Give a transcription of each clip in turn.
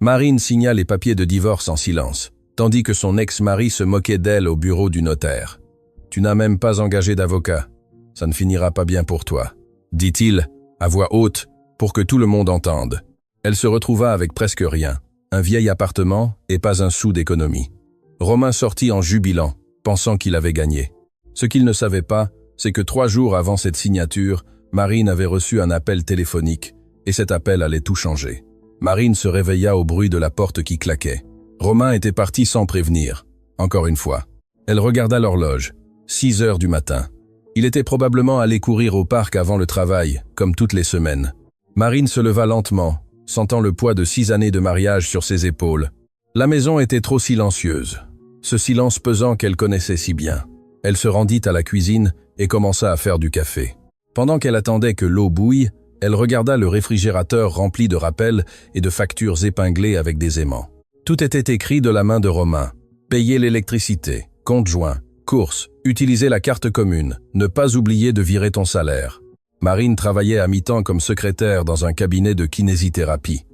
Marine signa les papiers de divorce en silence, tandis que son ex-mari se moquait d'elle au bureau du notaire. « Tu n'as même pas engagé d'avocat. Ça ne finira pas bien pour toi, » dit-il, à voix haute, pour que tout le monde entende. Elle se retrouva avec presque rien, un vieil appartement et pas un sou d'économie. Romain sortit en jubilant, pensant qu'il avait gagné. Ce qu'il ne savait pas, c'est que 3 jours avant cette signature, Marine avait reçu un appel téléphonique, et cet appel allait tout changer. Marine se réveilla au bruit de la porte qui claquait. Romain était parti sans prévenir, encore une fois. Elle regarda l'horloge, 6 heures du matin. Il était probablement allé courir au parc avant le travail, comme toutes les semaines. Marine se leva lentement, sentant le poids de 6 années de mariage sur ses épaules. La maison était trop silencieuse, ce silence pesant qu'elle connaissait si bien. Elle se rendit à la cuisine et commença à faire du café. Pendant qu'elle attendait que l'eau bouille, elle regarda le réfrigérateur rempli de rappels et de factures épinglées avec des aimants. Tout était écrit de la main de Romain. Payer l'électricité, compte joint, courses, utiliser la carte commune, ne pas oublier de virer ton salaire. Marine travaillait à mi-temps comme secrétaire dans un cabinet de kinésithérapie.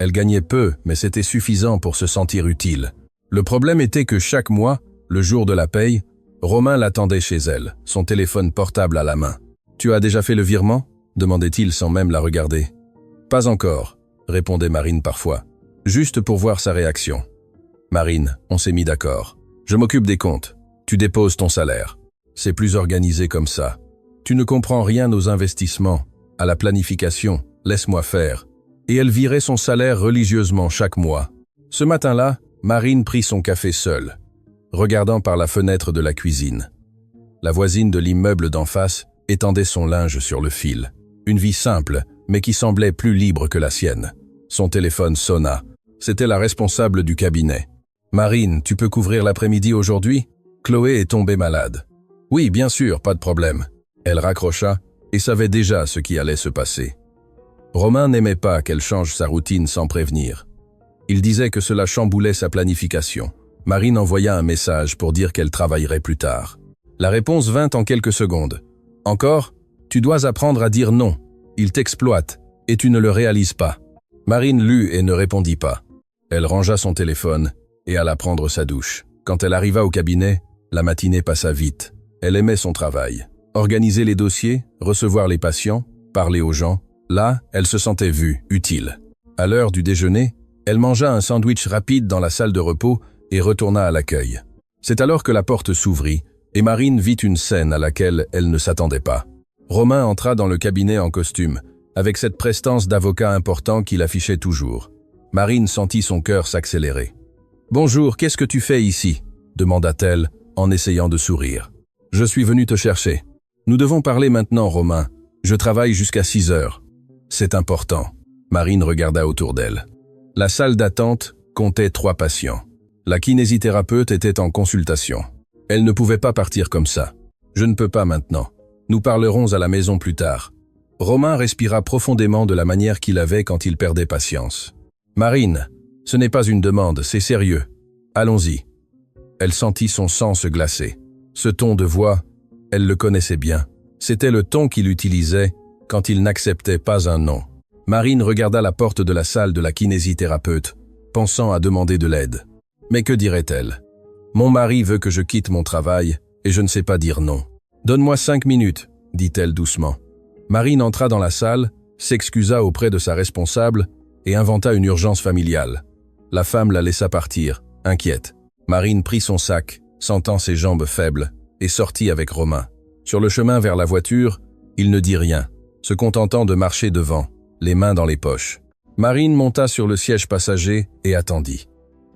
Elle gagnait peu, mais c'était suffisant pour se sentir utile. Le problème était que chaque mois, le jour de la paye, Romain l'attendait chez elle, son téléphone portable à la main. « Tu as déjà fait le virement ?» demandait-il sans même la regarder. « Pas encore », répondait Marine parfois, juste pour voir sa réaction. « Marine, on s'est mis d'accord. Je m'occupe des comptes. Tu déposes ton salaire. C'est plus organisé comme ça. Tu ne comprends rien aux investissements, à la planification, laisse-moi faire. » Et elle virait son salaire religieusement chaque mois. Ce matin-là, Marine prit son café seule, regardant par la fenêtre de la cuisine. La voisine de l'immeuble d'en face étendait son linge sur le fil. Une vie simple, mais qui semblait plus libre que la sienne. Son téléphone sonna. C'était la responsable du cabinet. « Marine, tu peux couvrir l'après-midi aujourd'hui ? Chloé est tombée malade. »« Oui, bien sûr, pas de problème. » Elle raccrocha et savait déjà ce qui allait se passer. Romain n'aimait pas qu'elle change sa routine sans prévenir. Il disait que cela chamboulait sa planification. Marine envoya un message pour dire qu'elle travaillerait plus tard. La réponse vint en quelques secondes. « Encore ? Tu dois apprendre à dire non. Il t'exploite, et tu ne le réalises pas. » Marine lut et ne répondit pas. Elle rangea son téléphone et alla prendre sa douche. Quand elle arriva au cabinet, la matinée passa vite. Elle aimait son travail. Organiser les dossiers, recevoir les patients, parler aux gens. Là, elle se sentait vue, utile. À l'heure du déjeuner, elle mangea un sandwich rapide dans la salle de repos et retourna à l'accueil. C'est alors que la porte s'ouvrit et Marine vit une scène à laquelle elle ne s'attendait pas. Romain entra dans le cabinet en costume, avec cette prestance d'avocat important qu'il affichait toujours. Marine sentit son cœur s'accélérer. « Bonjour, qu'est-ce que tu fais ici ?» demanda-t-elle en essayant de sourire. « Je suis venu te chercher. Nous devons parler maintenant, Romain. Je travaille jusqu'à 6 heures. » « C'est important. » Marine regarda autour d'elle. La salle d'attente comptait 3 patients. La kinésithérapeute était en consultation. Elle ne pouvait pas partir comme ça. « Je ne peux pas maintenant. Nous parlerons à la maison plus tard. » Romain respira profondément de la manière qu'il avait quand il perdait patience. « Marine, ce n'est pas une demande, c'est sérieux. Allons-y. » Elle sentit son sang se glacer. Ce ton de voix, elle le connaissait bien. C'était le ton qu'il utilisait quand il n'acceptait pas un non. Marine regarda la porte de la salle de la kinésithérapeute, pensant à demander de l'aide. Mais que dirait-elle ? « Mon mari veut que je quitte mon travail et je ne sais pas dire non. »« Donne-moi 5 minutes, » dit-elle doucement. Marine entra dans la salle, s'excusa auprès de sa responsable et inventa une urgence familiale. La femme la laissa partir, inquiète. Marine prit son sac, sentant ses jambes faibles, et sortit avec Romain. Sur le chemin vers la voiture, il ne dit rien, se contentant de marcher devant, les mains dans les poches. Marine monta sur le siège passager et attendit.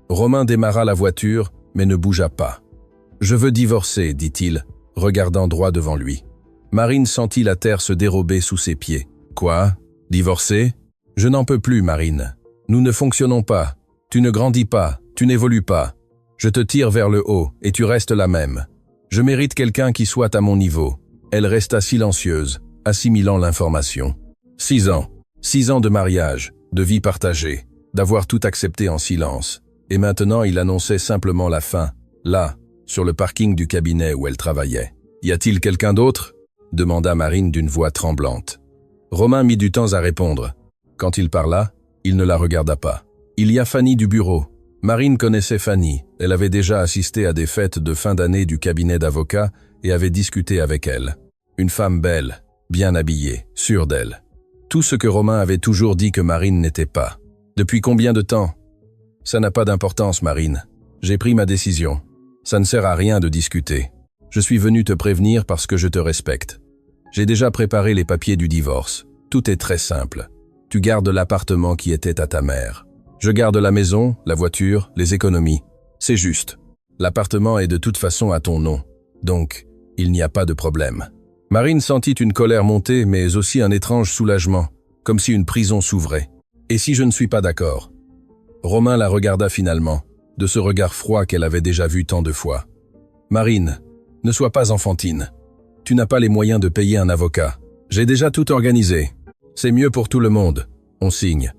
Romain démarra la voiture, mais ne bougea pas. « Je veux divorcer, » dit-il, regardant droit devant lui. Marine sentit la terre se dérober sous ses pieds. « Quoi ? Divorcer ? Je n'en peux plus, Marine. Nous ne fonctionnons pas. Tu ne grandis pas, tu n'évolues pas. Je te tire vers le haut et tu restes la même. Je mérite quelqu'un qui soit à mon niveau. » Elle resta silencieuse, assimilant l'information. 6 ans. 6 ans de mariage, de vie partagée, d'avoir tout accepté en silence. Et maintenant, il annonçait simplement la fin, là, sur le parking du cabinet où elle travaillait. « Y a-t-il quelqu'un d'autre ?» demanda Marine d'une voix tremblante. Romain mit du temps à répondre. Quand il parla, il ne la regarda pas. Il y a Fanny du bureau. Marine connaissait Fanny. Elle avait déjà assisté à des fêtes de fin d'année du cabinet d'avocats et avait discuté avec elle. Une femme belle, bien habillée, sûre d'elle. Tout ce que Romain avait toujours dit que Marine n'était pas. Depuis combien de temps? Ça n'a pas d'importance, Marine. J'ai pris ma décision. Ça ne sert à rien de discuter. Je suis venu te prévenir parce que je te respecte. J'ai déjà préparé les papiers du divorce. Tout est très simple. Tu gardes l'appartement qui était à ta mère. Je garde la maison, la voiture, les économies. C'est juste. L'appartement est de toute façon à ton nom. Donc, il n'y a pas de problème. Marine sentit une colère monter, mais aussi un étrange soulagement, comme si une prison s'ouvrait. Et si je ne suis pas d'accord? Romain la regarda finalement, de ce regard froid qu'elle avait déjà vu tant de fois. Marine, ne sois pas enfantine. Tu n'as pas les moyens de payer un avocat. J'ai déjà tout organisé. C'est mieux pour tout le monde. On signe.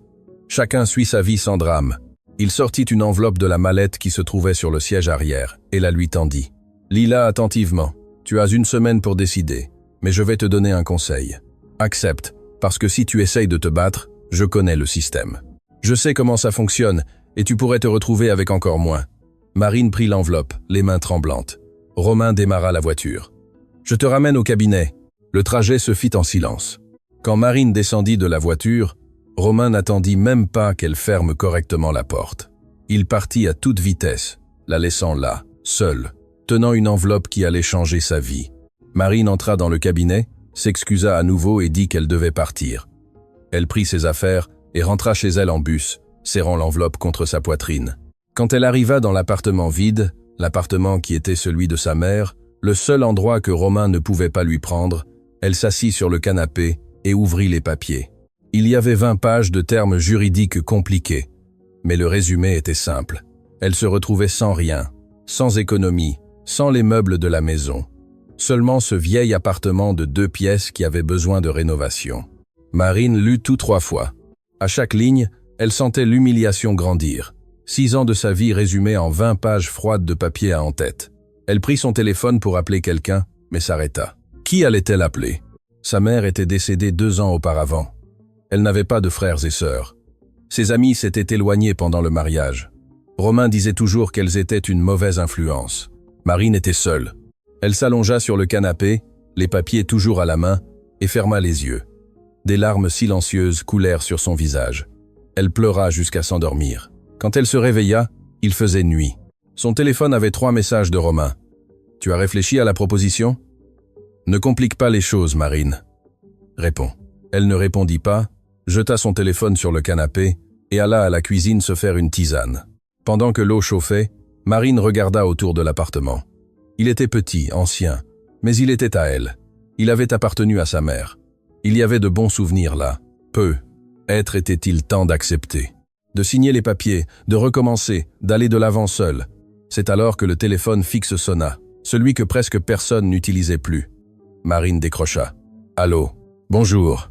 Chacun suit sa vie sans drame. Il sortit une enveloppe de la mallette qui se trouvait sur le siège arrière et la lui tendit. Lis-la attentivement. Tu as une semaine pour décider, mais je vais te donner un conseil. Accepte, parce que si tu essayes de te battre, je connais le système. Je sais comment ça fonctionne, et tu pourrais te retrouver avec encore moins. Marine prit l'enveloppe, les mains tremblantes. Romain démarra la voiture. Je te ramène au cabinet. Le trajet se fit en silence. Quand Marine descendit de la voiture, Romain n'attendit même pas qu'elle ferme correctement la porte. Il partit à toute vitesse, la laissant là, seule, tenant une enveloppe qui allait changer sa vie. Marine entra dans le cabinet, s'excusa à nouveau et dit qu'elle devait partir. Elle prit ses affaires et rentra chez elle en bus, serrant l'enveloppe contre sa poitrine. Quand elle arriva dans l'appartement vide, l'appartement qui était celui de sa mère, le seul endroit que Romain ne pouvait pas lui prendre, elle s'assit sur le canapé et ouvrit les papiers. Il y avait 20 pages de termes juridiques compliqués, mais le résumé était simple. Elle se retrouvait sans rien, sans économie, sans les meubles de la maison. Seulement ce vieil appartement de 2 pièces qui avait besoin de rénovation. Marine lut tout 3 fois. À chaque ligne, elle sentait l'humiliation grandir. 6 ans de sa vie résumés en 20 pages froides de papier à en-tête. Elle prit son téléphone pour appeler quelqu'un, mais s'arrêta. Qui allait-elle appeler? Sa mère était décédée 2 ans auparavant. Elle n'avait pas de frères et sœurs. Ses amis s'étaient éloignés pendant le mariage. Romain disait toujours qu'elles étaient une mauvaise influence. Marine était seule. Elle s'allongea sur le canapé, les papiers toujours à la main, et ferma les yeux. Des larmes silencieuses coulèrent sur son visage. Elle pleura jusqu'à s'endormir. Quand elle se réveilla, il faisait nuit. Son téléphone avait 3 messages de Romain. « Tu as réfléchi à la proposition ?»« Ne complique pas les choses, Marine. » Réponds. Elle ne répondit pas, jeta son téléphone sur le canapé et alla à la cuisine se faire une tisane. Pendant que l'eau chauffait, Marine regarda autour de l'appartement. Il était petit, ancien, mais il était à elle. Il avait appartenu à sa mère. Il y avait de bons souvenirs là. Peu. Être était-il temps d'accepter? De signer les papiers, de recommencer, d'aller de l'avant seul. C'est alors que le téléphone fixe sonna, celui que presque personne n'utilisait plus. Marine décrocha. « Allô? Bonjour.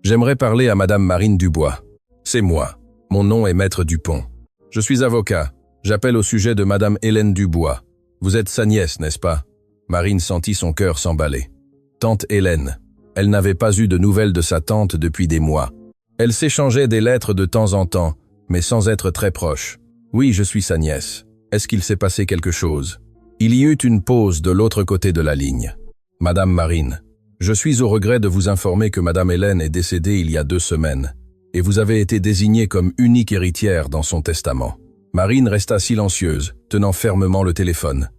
J'aimerais parler à Madame Marine Dubois. C'est moi. Mon nom est Maître Dupont. Je suis avocat. J'appelle au sujet de Madame Hélène Dubois. Vous êtes sa nièce, n'est-ce pas? » Marine sentit son cœur s'emballer. Tante Hélène. Elle n'avait pas eu de nouvelles de sa tante depuis des mois. Elle s'échangeait des lettres de temps en temps, mais sans être très proche. « Oui, je suis sa nièce. Est-ce qu'il s'est passé quelque chose ?» Il y eut une pause de l'autre côté de la ligne. « Madame Marine, je suis au regret de vous informer que Madame Hélène est décédée il y a 2 semaines, et vous avez été désignée comme unique héritière dans son testament. » Marine resta silencieuse, tenant fermement le téléphone.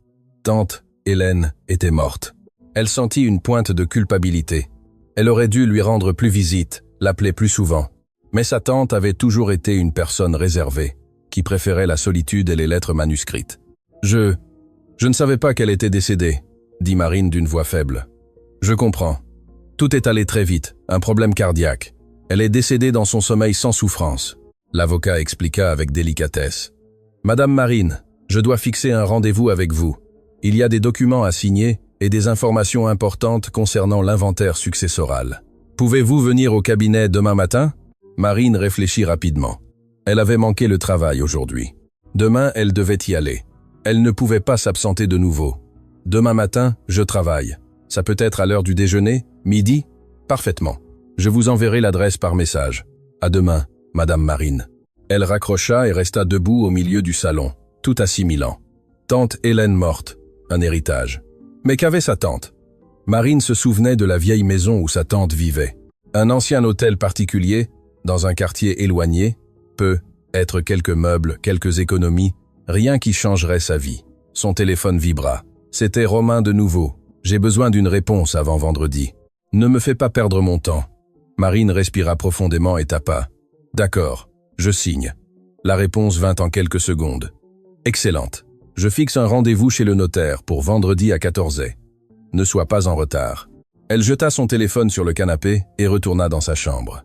Tante Hélène était morte. Elle sentit une pointe de culpabilité. Elle aurait dû lui rendre plus visite, l'appeler plus souvent. Mais sa tante avait toujours été une personne réservée, qui préférait la solitude et les lettres manuscrites. « Je ne savais pas qu'elle était décédée, » dit Marine d'une voix faible. « Je comprends. Tout est allé très vite, un problème cardiaque. Elle est décédée dans son sommeil sans souffrance. » L'avocat expliqua avec délicatesse. « Madame Marine, je dois fixer un rendez-vous avec vous. Il y a des documents à signer et des informations importantes concernant l'inventaire successoral. Pouvez-vous venir au cabinet demain matin ?» Marine réfléchit rapidement. Elle avait manqué le travail aujourd'hui. Demain, elle devait y aller. Elle ne pouvait pas s'absenter de nouveau. « Demain matin, je travaille. Ça peut être à l'heure du déjeuner, midi ? Parfaitement. Je vous enverrai l'adresse par message. À demain, Madame Marine. » Elle raccrocha et resta debout au milieu du salon, tout assimilant. Tante Hélène morte, un héritage. Mais qu'avait sa tante? Marine se souvenait de la vieille maison où sa tante vivait. Un ancien hôtel particulier, dans un quartier éloigné, être quelques meubles, quelques économies, rien qui changerait sa vie. Son téléphone vibra. C'était Romain de nouveau. J'ai besoin d'une réponse avant vendredi. Ne me fais pas perdre mon temps. Marine respira profondément et tapa. D'accord, je signe. La réponse vint en quelques secondes. Excellente. Je fixe un rendez-vous chez le notaire pour vendredi à 14h. Ne sois pas en retard. Elle jeta son téléphone sur le canapé et retourna dans sa chambre.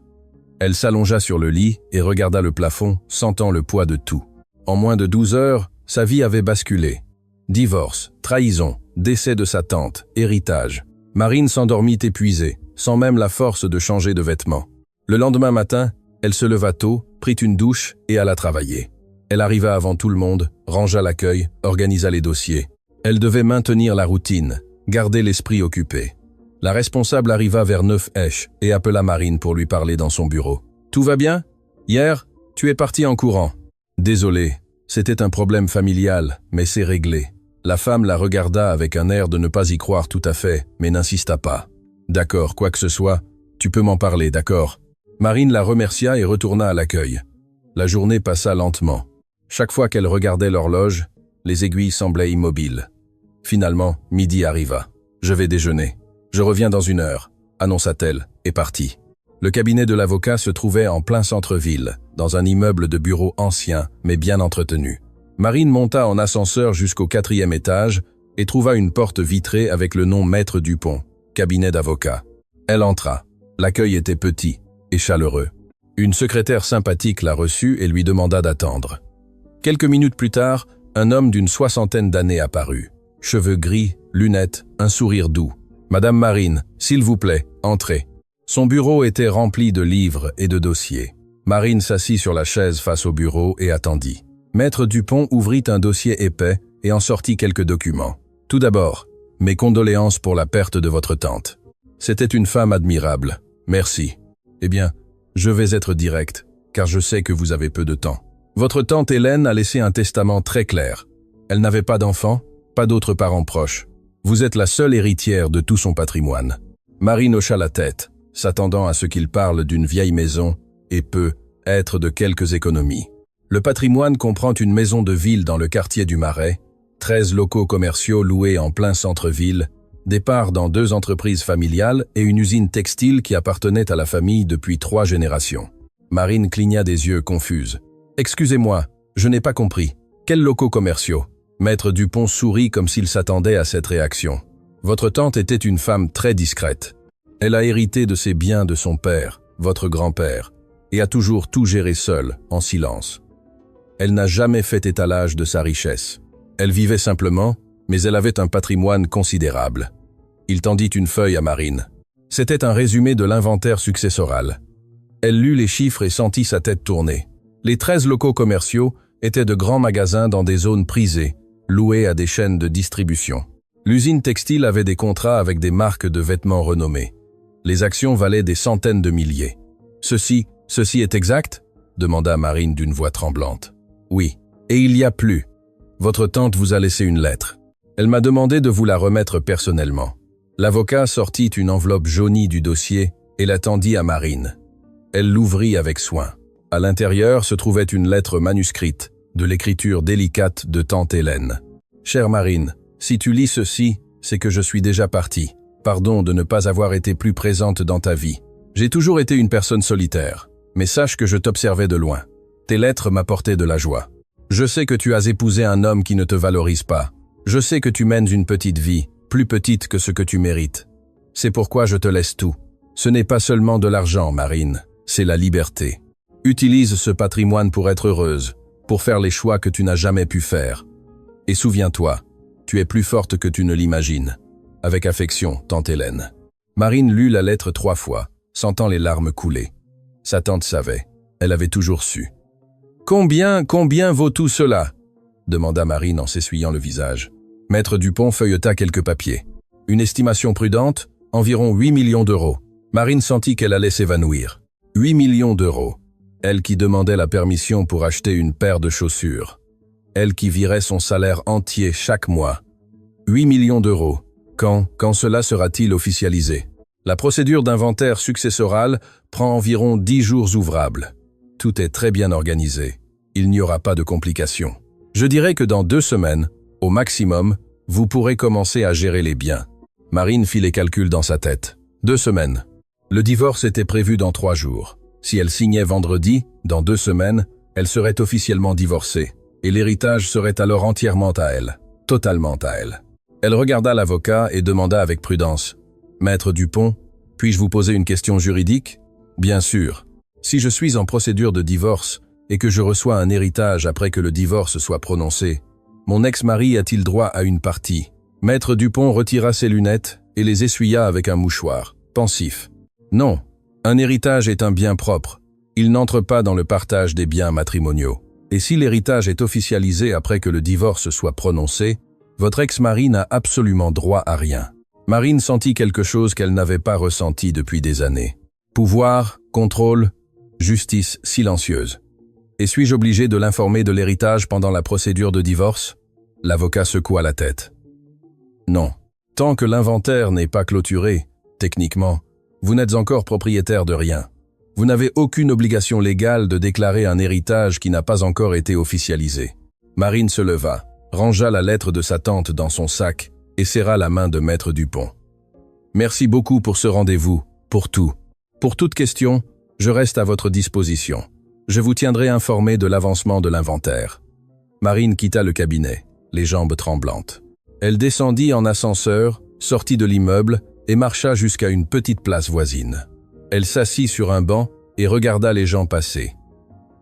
Elle s'allongea sur le lit et regarda le plafond, sentant le poids de tout. En moins de 12 heures, sa vie avait basculé. Divorce, trahison, décès de sa tante, héritage. Marine s'endormit épuisée, sans même la force de changer de vêtements. Le lendemain matin, elle se leva tôt, prit une douche et alla travailler. Elle arriva avant tout le monde, rangea l'accueil, organisa les dossiers. Elle devait maintenir la routine, garder l'esprit occupé. La responsable arriva vers 9h et appela Marine pour lui parler dans son bureau. « Tout va bien? Hier, tu es parti en courant. »« Désolé, c'était un problème familial, mais c'est réglé. » La femme la regarda avec un air de ne pas y croire tout à fait, mais n'insista pas. « D'accord, quoi que ce soit, tu peux m'en parler, d'accord ?» Marine la remercia et retourna à l'accueil. La journée passa lentement. Chaque fois qu'elle regardait l'horloge, les aiguilles semblaient immobiles. Finalement, midi arriva. « Je vais déjeuner. Je reviens dans 1 heure, » annonça-t-elle, et partit. Le cabinet de l'avocat se trouvait en plein centre-ville, dans un immeuble de bureaux ancien, mais bien entretenu. Marine monta en ascenseur jusqu'au 4e étage et trouva une porte vitrée avec le nom Maître Dupont, cabinet d'avocat. Elle entra. L'accueil était petit et chaleureux. Une secrétaire sympathique la reçut et lui demanda d'attendre. Quelques minutes plus tard, un homme d'une 60aine d'années apparut. Cheveux gris, lunettes, un sourire doux. « Madame Marine, s'il vous plaît, entrez. » Son bureau était rempli de livres et de dossiers. Marine s'assit sur la chaise face au bureau et attendit. Maître Dupont ouvrit un dossier épais et en sortit quelques documents. « Tout d'abord, mes condoléances pour la perte de votre tante. C'était une femme admirable. Merci. Eh bien, je vais être direct, car je sais que vous avez peu de temps. Votre tante Hélène a laissé un testament très clair. Elle n'avait pas d'enfants, pas d'autres parents proches. Vous êtes la seule héritière de tout son patrimoine. » Marine hocha la tête, s'attendant à ce qu'il parle d'une vieille maison et être de quelques économies. Le patrimoine comprend une maison de ville dans le quartier du Marais, 13 locaux commerciaux loués en plein centre-ville, des parts dans 2 entreprises familiales et une usine textile qui appartenait à la famille depuis 3 générations. Marine cligna des yeux confuse. « Excusez-moi, je n'ai pas compris. Quels locaux commerciaux ?» Maître Dupont sourit comme s'il s'attendait à cette réaction. « Votre tante était une femme très discrète. Elle a hérité de ses biens de son père, votre grand-père, et a toujours tout géré seule, en silence. Elle n'a jamais fait étalage de sa richesse. Elle vivait simplement, mais elle avait un patrimoine considérable. » Il tendit une feuille à Marine. C'était un résumé de l'inventaire successoral. Elle lut les chiffres et sentit sa tête tourner. Les 13 locaux commerciaux étaient de grands magasins dans des zones prisées, loués à des chaînes de distribution. L'usine textile avait des contrats avec des marques de vêtements renommées. Les actions valaient des centaines de milliers. « Ceci est exact ?» demanda Marine d'une voix tremblante. « Oui. Et il y a plus. Votre tante vous a laissé une lettre. Elle m'a demandé de vous la remettre personnellement. » L'avocat sortit une enveloppe jaunie du dossier et la tendit à Marine. Elle l'ouvrit avec soin. À l'intérieur se trouvait une lettre manuscrite, de l'écriture délicate de tante Hélène. « Chère Marine, si tu lis ceci, c'est que je suis déjà partie. Pardon de ne pas avoir été plus présente dans ta vie. J'ai toujours été une personne solitaire, mais sache que je t'observais de loin. Tes lettres m'apportaient de la joie. Je sais que tu as épousé un homme qui ne te valorise pas. Je sais que tu mènes une petite vie, plus petite que ce que tu mérites. C'est pourquoi je te laisse tout. Ce n'est pas seulement de l'argent, Marine, c'est la liberté. Utilise ce patrimoine pour être heureuse, pour faire les choix que tu n'as jamais pu faire. Et souviens-toi, tu es plus forte que tu ne l'imagines. Avec affection, tante Hélène. » Marine lut la lettre 3 fois, sentant les larmes couler. Sa tante savait, elle avait toujours su. « Combien vaut tout cela ?» demanda Marine en s'essuyant le visage. Maître Dupont feuilleta quelques papiers. Une estimation prudente, environ 8 millions d'euros. Marine sentit qu'elle allait s'évanouir. 8 millions d'euros. Elle qui demandait la permission pour acheter une paire de chaussures. Elle qui virait son salaire entier chaque mois. 8 millions d'euros. Quand cela sera-t-il officialisé? La procédure d'inventaire successoral prend environ 10 jours ouvrables. Tout est très bien organisé. Il n'y aura pas de complications. Je dirais que dans 2 semaines, au maximum, vous pourrez commencer à gérer les biens. Marine fit les calculs dans sa tête. 2 semaines. Le divorce était prévu dans 3 jours. Si elle signait vendredi, dans 2 semaines, elle serait officiellement divorcée. Et l'héritage serait alors entièrement à elle. Totalement à elle. Elle regarda l'avocat et demanda avec prudence. « Maître Dupont, puis-je vous poser une question juridique ?»« Bien sûr. Si je suis en procédure de divorce et que je reçois un héritage après que le divorce soit prononcé, mon ex-mari a-t-il droit à une partie ?» Maître Dupont retira ses lunettes et les essuya avec un mouchoir, pensif. « Non, un héritage est un bien propre. Il n'entre pas dans le partage des biens matrimoniaux. Et si l'héritage est officialisé après que le divorce soit prononcé, votre ex-mari n'a absolument droit à rien. » Marine sentit quelque chose qu'elle n'avait pas ressenti depuis des années. Pouvoir, contrôle, justice silencieuse. Et suis-je obligé de l'informer de l'héritage pendant la procédure de divorce? L'avocat secoua la tête. Non. Tant que l'inventaire n'est pas clôturé, techniquement, vous n'êtes encore propriétaire de rien. Vous n'avez aucune obligation légale de déclarer un héritage qui n'a pas encore été officialisé. Marine se leva, rangea la lettre de sa tante dans son sac et serra la main de Maître Dupont. Merci beaucoup pour ce rendez-vous, pour tout. Pour toute question, je reste à votre disposition. Je vous tiendrai informé de l'avancement de l'inventaire. Marine quitta le cabinet, les jambes tremblantes. Elle descendit en ascenseur, sortit de l'immeuble et marcha jusqu'à une petite place voisine. Elle s'assit sur un banc et regarda les gens passer.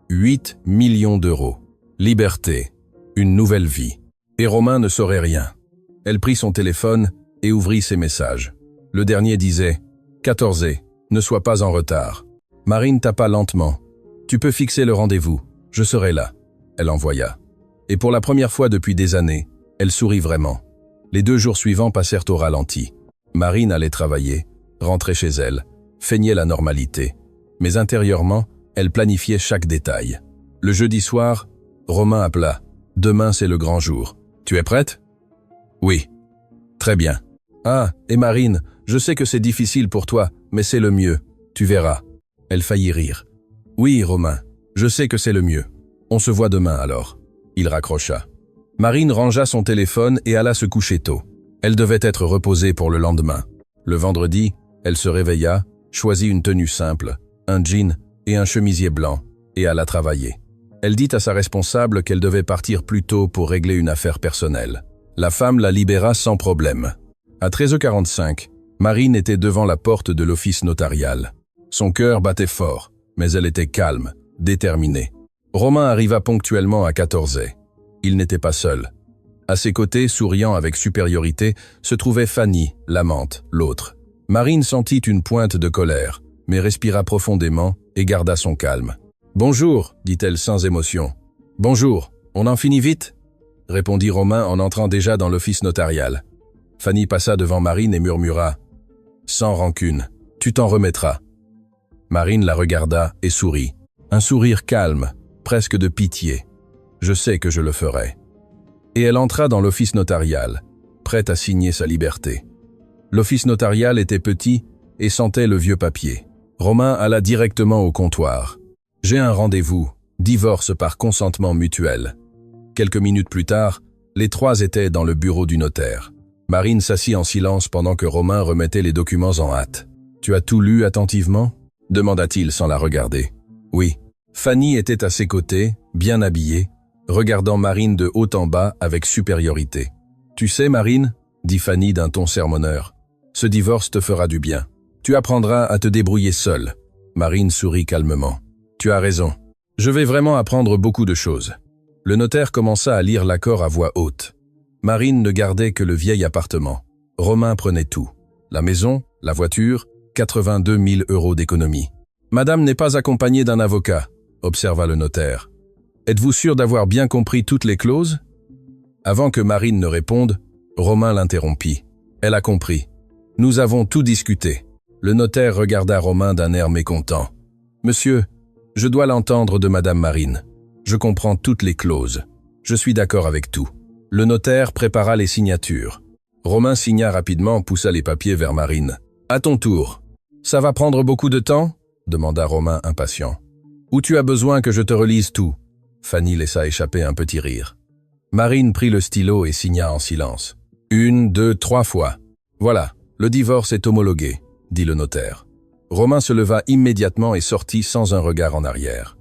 8 millions d'euros. Liberté. Une nouvelle vie. Et Romain ne saurait rien. Elle prit son téléphone et ouvrit ses messages. Le dernier disait « 14 ne sois pas en retard ». Marine tapa lentement. « Tu peux fixer le rendez-vous, je serai là ». Elle envoya. Et pour la première fois depuis des années, elle sourit vraiment. Les 2 jours suivants passèrent au ralenti. Marine allait travailler, rentrait chez elle, feignait la normalité. Mais intérieurement, elle planifiait chaque détail. Le jeudi soir, Romain appela. « Demain, c'est le grand jour. Tu es prête ?»« Oui. »« Très bien. »« Ah, et Marine, je sais que c'est difficile pour toi, mais c'est le mieux. Tu verras. » Elle faillit rire. « Oui, Romain, je sais que c'est le mieux. On se voit demain alors. » Il raccrocha. Marine rangea son téléphone et alla se coucher tôt. Elle devait être reposée pour le lendemain. Le vendredi, elle se réveilla, choisit une tenue simple, un jean et un chemisier blanc, et alla travailler. Elle dit à sa responsable qu'elle devait partir plus tôt pour régler une affaire personnelle. La femme la libéra sans problème. À 13h45, Marine était devant la porte de l'office notarial. Son cœur battait fort, mais elle était calme, déterminée. Romain arriva ponctuellement à 14h. Il n'était pas seul. À ses côtés, souriant avec supériorité, se trouvait Fanny, l'amante, l'autre. Marine sentit une pointe de colère, mais respira profondément et garda son calme. « Bonjour, dit-elle sans émotion. « Bonjour, on en finit vite ?» répondit Romain en entrant déjà dans l'office notarial. Fanny passa devant Marine et murmura « Sans rancune, tu t'en remettras. » Marine la regarda et sourit. Un sourire calme, presque de pitié. « Je sais que je le ferai. » Et elle entra dans l'office notarial, prête à signer sa liberté. L'office notarial était petit et sentait le vieux papier. Romain alla directement au comptoir. « J'ai un rendez-vous, divorce par consentement mutuel. » Quelques minutes plus tard, les 3 étaient dans le bureau du notaire. Marine s'assit en silence pendant que Romain remettait les documents en hâte. « Tu as tout lu attentivement ?» demanda-t-il sans la regarder. « Oui. » Fanny était à ses côtés, bien habillée, regardant Marine de haut en bas avec supériorité. « Tu sais, Marine, » dit Fanny d'un ton sermonneur, « ce divorce te fera du bien. Tu apprendras à te débrouiller seule. » Marine sourit calmement. « Tu as raison. Je vais vraiment apprendre beaucoup de choses. » Le notaire commença à lire l'accord à voix haute. Marine ne gardait que le vieil appartement. Romain prenait tout. La maison, la voiture, 82 000 € d'économie. « Madame n'est pas accompagnée d'un avocat, » observa le notaire. « Êtes-vous sûr d'avoir bien compris toutes les clauses ?» Avant que Marine ne réponde, Romain l'interrompit. Elle a compris. « Nous avons tout discuté. » Le notaire regarda Romain d'un air mécontent. « Monsieur, Je dois l'entendre de Madame Marine. Je comprends toutes les clauses. Je suis d'accord avec tout. Le notaire prépara les signatures. Romain signa rapidement, poussa les papiers vers Marine. « À ton tour. »« Ça va prendre beaucoup de temps ?» demanda Romain impatient. « Ou tu as besoin que je te relise tout ?» Fanny laissa échapper un petit rire. Marine prit le stylo et signa en silence. « 1, 2, 3 fois. Voilà, le divorce est homologué, » dit le notaire. Romain se leva immédiatement et sortit sans un regard en arrière.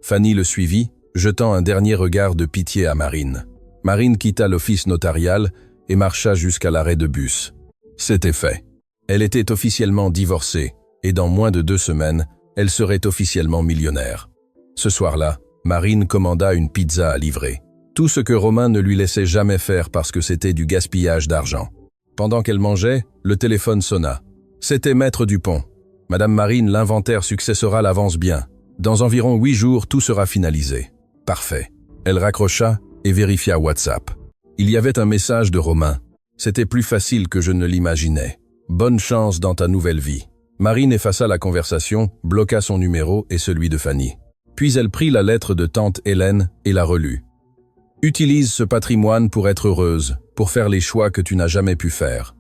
Fanny le suivit, jetant un dernier regard de pitié à Marine. Marine quitta l'office notarial et marcha jusqu'à l'arrêt de bus. C'était fait. Elle était officiellement divorcée, et dans moins de 2 semaines, elle serait officiellement millionnaire. Ce soir-là, Marine commanda une pizza à livrer. Tout ce que Romain ne lui laissait jamais faire parce que c'était du gaspillage d'argent. Pendant qu'elle mangeait, le téléphone sonna. C'était Maître Dupont. « Madame Marine, l'inventaire successoral avance bien. Dans environ 8 jours, tout sera finalisé. » « Parfait. » Elle raccrocha et vérifia WhatsApp. Il y avait un message de Romain. C'était plus facile que je ne l'imaginais. « Bonne chance dans ta nouvelle vie. » Marine effaça la conversation, bloqua son numéro et celui de Fanny. Puis elle prit la lettre de tante Hélène et la relut. « Utilise ce patrimoine pour être heureuse, pour faire les choix que tu n'as jamais pu faire. »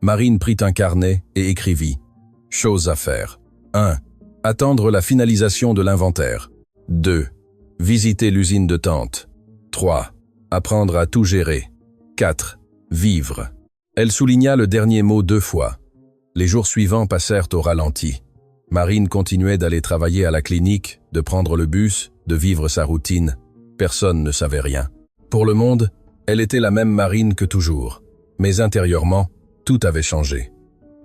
Marine prit un carnet et écrivit. Choses à faire. 1. Attendre la finalisation de l'inventaire. 2. Visiter l'usine de tante. 3. Apprendre à tout gérer. 4. Vivre. Elle souligna le dernier mot 2 fois. Les jours suivants passèrent au ralenti. Marine continuait d'aller travailler à la clinique, de prendre le bus, de vivre sa routine. Personne ne savait rien. Pour le monde, elle était la même Marine que toujours. Mais intérieurement, tout avait changé.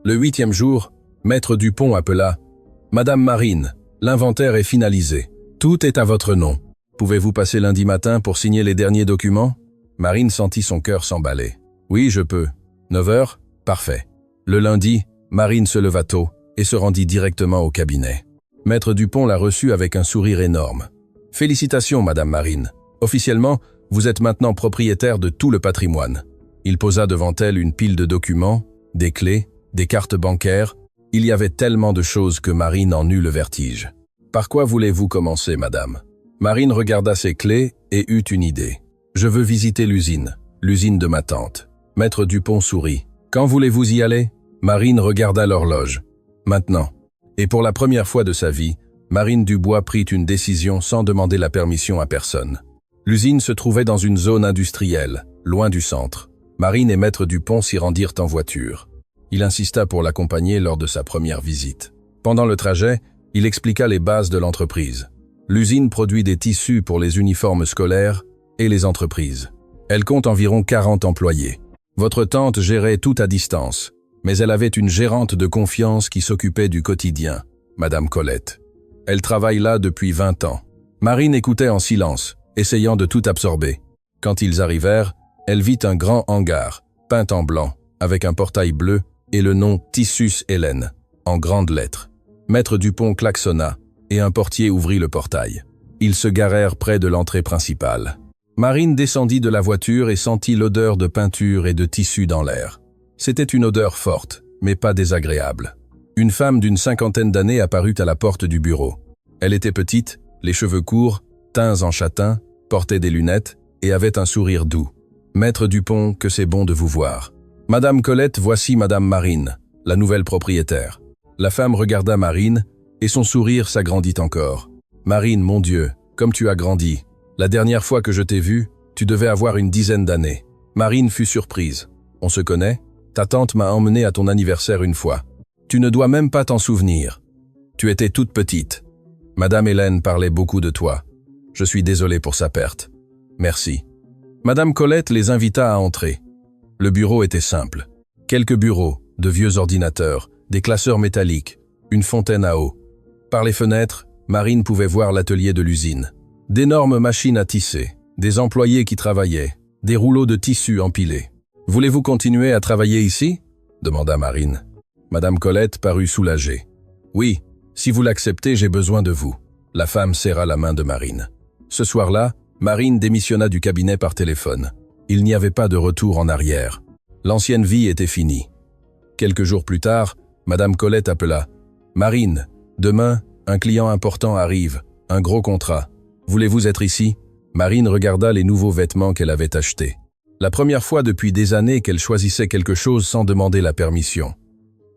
Le 8e jour, Maître Dupont appela « Madame Marine, l'inventaire est finalisé. Tout est à votre nom. Pouvez-vous passer lundi matin pour signer les derniers documents ?» Marine sentit son cœur s'emballer. « Oui, je peux. 9 heures? Parfait. » Le lundi, Marine se leva tôt et se rendit directement au cabinet. Maître Dupont la reçut avec un sourire énorme. « Félicitations, Madame Marine. Officiellement, vous êtes maintenant propriétaire de tout le patrimoine. » Il posa devant elle une pile de documents, des clés, des cartes bancaires. Il y avait tellement de choses que Marine en eut le vertige. « Par quoi voulez-vous commencer, madame ?» Marine regarda ses clés et eut une idée. « Je veux visiter l'usine de ma tante. » Maître Dupont sourit. « Quand voulez-vous y aller ?» Marine regarda l'horloge. « Maintenant. » Et pour la première fois de sa vie, Marine Dubois prit une décision sans demander la permission à personne. L'usine se trouvait dans une zone industrielle, loin du centre. Marine et Maître Dupont s'y rendirent en voiture. Il insista pour l'accompagner lors de sa première visite. Pendant le trajet, il expliqua les bases de l'entreprise. L'usine produit des tissus pour les uniformes scolaires et les entreprises. Elle compte environ 40 employés. Votre tante gérait tout à distance, mais elle avait une gérante de confiance qui s'occupait du quotidien, Madame Colette. Elle travaille là depuis 20 ans. Marine écoutait en silence, essayant de tout absorber. Quand ils arrivèrent, elle vit un grand hangar, peint en blanc, avec un portail bleu et le nom Tissus Hélène, en grandes lettres. Maître Dupont klaxonna et un portier ouvrit le portail. Ils se garèrent près de l'entrée principale. Marine descendit de la voiture et sentit l'odeur de peinture et de tissu dans l'air. C'était une odeur forte, mais pas désagréable. Une femme d'une 50aine d'années apparut à la porte du bureau. Elle était petite, les cheveux courts, teints en châtain, portait des lunettes et avait un sourire doux. « Maître Dupont, que c'est bon de vous voir. »« Madame Colette, voici Madame Marine, la nouvelle propriétaire. » La femme regarda Marine et son sourire s'agrandit encore. « Marine, mon Dieu, comme tu as grandi. La dernière fois que je t'ai vue, tu devais avoir une 10aine d'années. » Marine fut surprise. « On se connaît? Ta tante m'a emmenée à ton anniversaire une fois. Tu ne dois même pas t'en souvenir. Tu étais toute petite. Madame Hélène parlait beaucoup de toi. Je suis désolé pour sa perte. Merci. » Madame Colette les invita à entrer. Le bureau était simple. Quelques bureaux, de vieux ordinateurs, des classeurs métalliques, une fontaine à eau. Par les fenêtres, Marine pouvait voir l'atelier de l'usine. D'énormes machines à tisser, des employés qui travaillaient, des rouleaux de tissu empilés. « Voulez-vous continuer à travailler ici ?» demanda Marine. Madame Colette parut soulagée. « Oui, si vous l'acceptez, j'ai besoin de vous. » La femme serra la main de Marine. Ce soir-là, Marine démissionna du cabinet par téléphone. Il n'y avait pas de retour en arrière. L'ancienne vie était finie. Quelques jours plus tard, Madame Colette appela. « Marine, demain, Un client important arrive, un gros contrat. Voulez-vous être ici ?» Marine regarda les nouveaux vêtements qu'elle avait achetés. La première fois depuis des années qu'elle choisissait quelque chose sans demander la permission.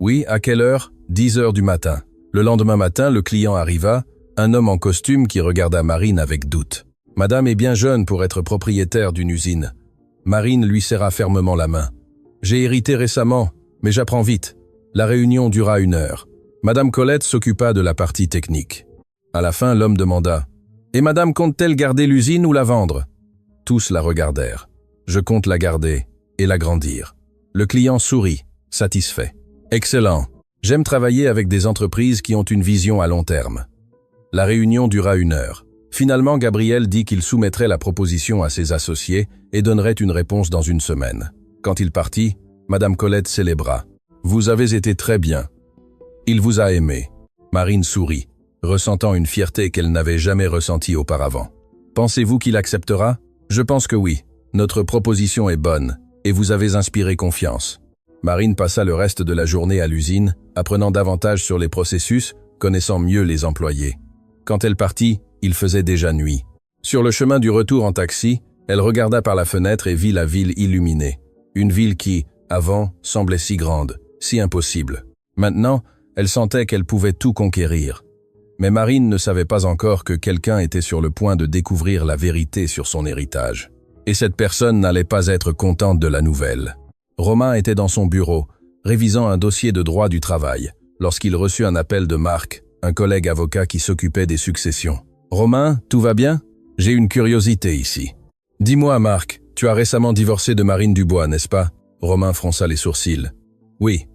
Oui, à quelle heure? 10 heures du matin. Le lendemain matin, le client arriva, un homme en costume qui regarda Marine avec doute. Madame est bien jeune pour être propriétaire d'une usine. Marine lui serra fermement la main. J'ai hérité récemment, mais j'apprends vite. La réunion dura 1 heure. Madame Colette s'occupa de la partie technique. À la fin, l'homme demanda « Et madame compte-t-elle garder l'usine ou la vendre ?» Tous la regardèrent. « Je compte la garder et l'agrandir. » Le client sourit, satisfait. « Excellent. J'aime travailler avec des entreprises qui ont une vision à long terme. » La réunion dura 1 heure. Finalement, Gabriel dit qu'il soumettrait la proposition à ses associés et donnerait une réponse dans 1 semaine. Quand il partit, Madame Colette célébra. « Vous avez été très bien. Il vous a aimé. » Marine sourit, ressentant une fierté qu'elle n'avait jamais ressentie auparavant. « Pensez-vous qu'il acceptera? Je pense que oui. Notre proposition est bonne, et vous avez inspiré confiance. » Marine passa le reste de la journée à l'usine, apprenant davantage sur les processus, connaissant mieux les employés. Quand elle partit, il faisait déjà nuit. Sur le chemin du retour en taxi, elle regarda par la fenêtre et vit la ville illuminée. Une ville qui, avant, semblait si grande, si impossible. Maintenant, elle sentait qu'elle pouvait tout conquérir. Mais Marine ne savait pas encore que quelqu'un était sur le point de découvrir la vérité sur son héritage. Et cette personne n'allait pas être contente de la nouvelle. Romain était dans son bureau, révisant un dossier de droit du travail, lorsqu'il reçut un appel de Marc, un collègue avocat qui s'occupait des successions. « Romain, tout va bien? J'ai une curiosité ici. »« Dis-moi, Marc, tu as récemment divorcé de Marine Dubois, n'est-ce pas ?» Romain fronça les sourcils. « Oui. »«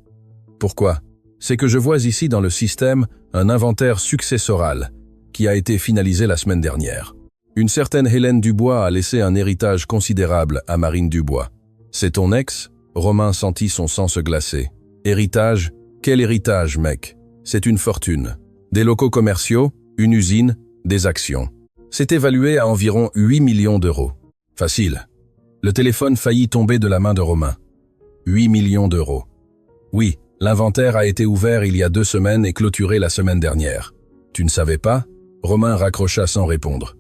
Pourquoi ? » ?»« C'est que je vois ici dans le système un inventaire successoral qui a été finalisé la semaine dernière. Une certaine Hélène Dubois a laissé un héritage considérable à Marine Dubois. C'est ton ex ? » Romain sentit son sang se glacer. « Héritage ? Quel héritage, mec ? C'est une fortune. Des locaux commerciaux, une usine, des actions. C'est évalué à environ 8 millions d'euros. Facile. » Le téléphone faillit tomber de la main de Romain. 8 millions d'euros. Oui, l'inventaire a été ouvert il y a 2 semaines et clôturé la semaine dernière. Tu ne savais pas ? Romain raccrocha sans répondre.